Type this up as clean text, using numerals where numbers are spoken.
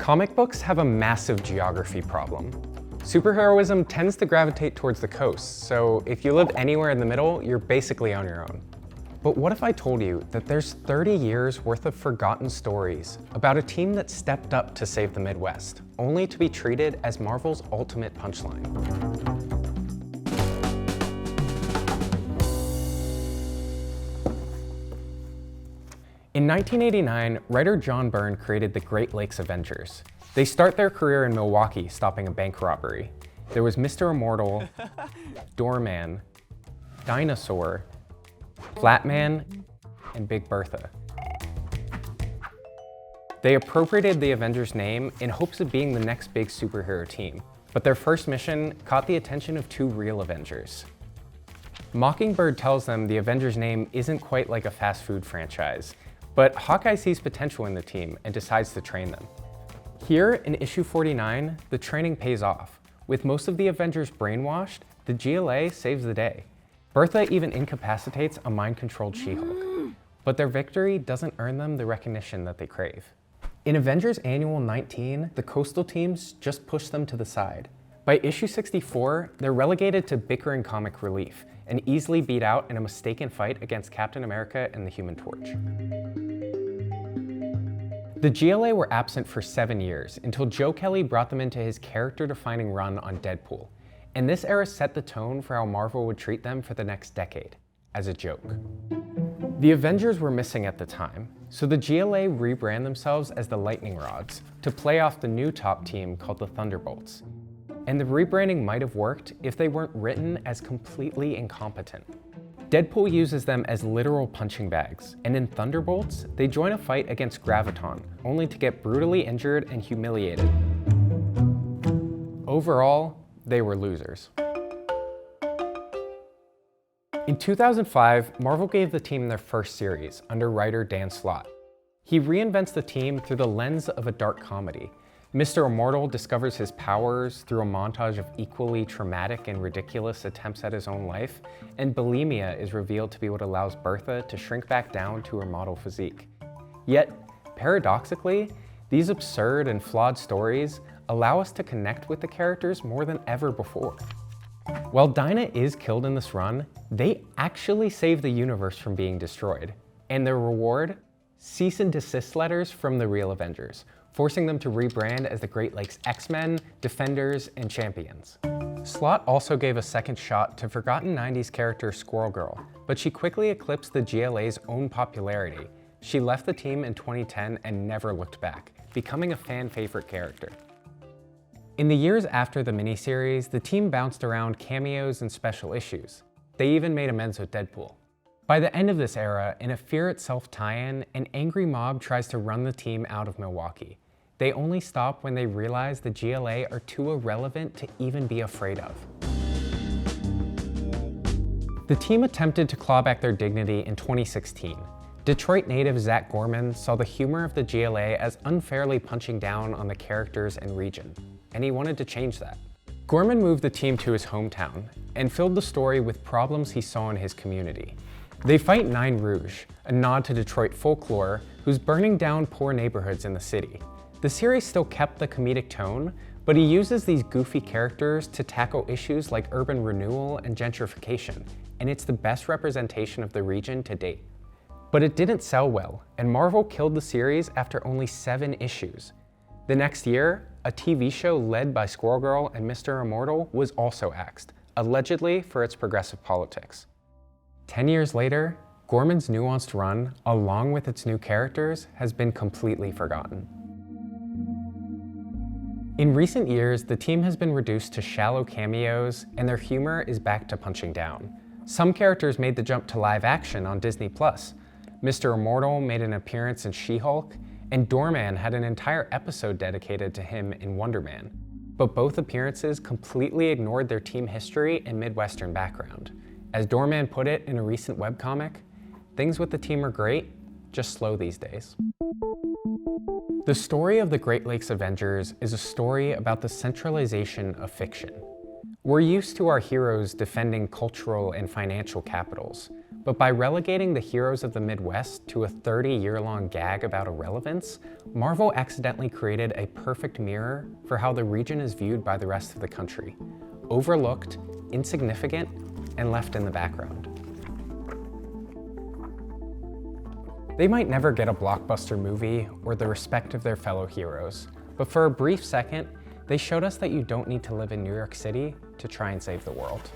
Comic books have a massive geography problem. Superheroism tends to gravitate towards the coast, so if you live anywhere in the middle, you're basically on your own. But what if I told you that there's 30 years worth of forgotten stories about a team that stepped up to save the Midwest, only to be treated as Marvel's ultimate punchline? In 1989, writer John Byrne created the Great Lakes Avengers. They start their career in Milwaukee, stopping a bank robbery. There was Mr. Immortal, Doorman, Dinosaur, Flatman, and Big Bertha. They appropriated the Avengers name in hopes of being the next big superhero team, but their first mission caught the attention of two real Avengers. Mockingbird tells them the Avengers name isn't quite like a fast food franchise, but Hawkeye sees potential in the team and decides to train them. Here, in issue 49, the training pays off. With most of the Avengers brainwashed, the GLA saves the day. Bertha even incapacitates a mind-controlled She-Hulk. But their victory doesn't earn them the recognition that they crave. In Avengers Annual 19, the coastal teams just push them to the side. By issue 64, they're relegated to bickering comic relief and easily beat out in a mistaken fight against Captain America and the Human Torch. The GLA were absent for 7 years until Joe Kelly brought them into his character-defining run on Deadpool. And this era set the tone for how Marvel would treat them for the next decade, as a joke. The Avengers were missing at the time, so the GLA rebrand themselves as the Lightning Rods to play off the new top team called the Thunderbolts. And the rebranding might have worked if they weren't written as completely incompetent. Deadpool uses them as literal punching bags, and in Thunderbolts, they join a fight against Graviton, only to get brutally injured and humiliated. Overall, they were losers. In 2005, Marvel gave the team their first series under writer Dan Slott. He reinvents the team through the lens of a dark comedy. Mr. Immortal discovers his powers through a montage of equally traumatic and ridiculous attempts at his own life, and bulimia is revealed to be what allows Bertha to shrink back down to her model physique. Yet, paradoxically, these absurd and flawed stories allow us to connect with the characters more than ever before. While Dinah is killed in this run, they actually save the universe from being destroyed. And their reward? Cease and desist letters from the real Avengers, forcing them to rebrand as the Great Lakes X-Men, Defenders, and Champions. Slott also gave a second shot to forgotten 90s character Squirrel Girl, but she quickly eclipsed the GLA's own popularity. She left the team in 2010 and never looked back, becoming a fan favorite character. In the years after the miniseries, the team bounced around cameos and special issues. They even made amends with Deadpool. By the end of this era, in a Fear Itself tie-in, an angry mob tries to run the team out of Milwaukee. They only stop when they realize the GLA are too irrelevant to even be afraid of. The team attempted to claw back their dignity in 2016. Detroit native Zach Gorman saw the humor of the GLA as unfairly punching down on the characters and region, and he wanted to change that. Gorman moved the team to his hometown and filled the story with problems he saw in his community. They fight Nine Rouge, a nod to Detroit folklore, who's burning down poor neighborhoods in the city. The series still kept the comedic tone, but he uses these goofy characters to tackle issues like urban renewal and gentrification, and it's the best representation of the region to date. But it didn't sell well, and Marvel killed the series after only 7 issues. The next year, a TV show led by Squirrel Girl and Mr. Immortal was also axed, allegedly for its progressive politics. 10 years later, Gorman's nuanced run, along with its new characters, has been completely forgotten. In recent years, the team has been reduced to shallow cameos, and their humor is back to punching down. Some characters made the jump to live action on Disney+. Mr. Immortal made an appearance in She-Hulk, and Doorman had an entire episode dedicated to him in Wonder Man. But both appearances completely ignored their team history and Midwestern background. As Doorman put it in a recent webcomic, things with the team are great, just slow these days. The story of the Great Lakes Avengers is a story about the centralization of fiction. We're used to our heroes defending cultural and financial capitals, But by relegating the heroes of the Midwest to a 30-year-long gag about irrelevance, Marvel accidentally created a perfect mirror for how the region is viewed by the rest of the country: overlooked, insignificant, and left in the background. They might never get a blockbuster movie or the respect of their fellow heroes, but for a brief second, they showed us that you don't need to live in New York City to try and save the world.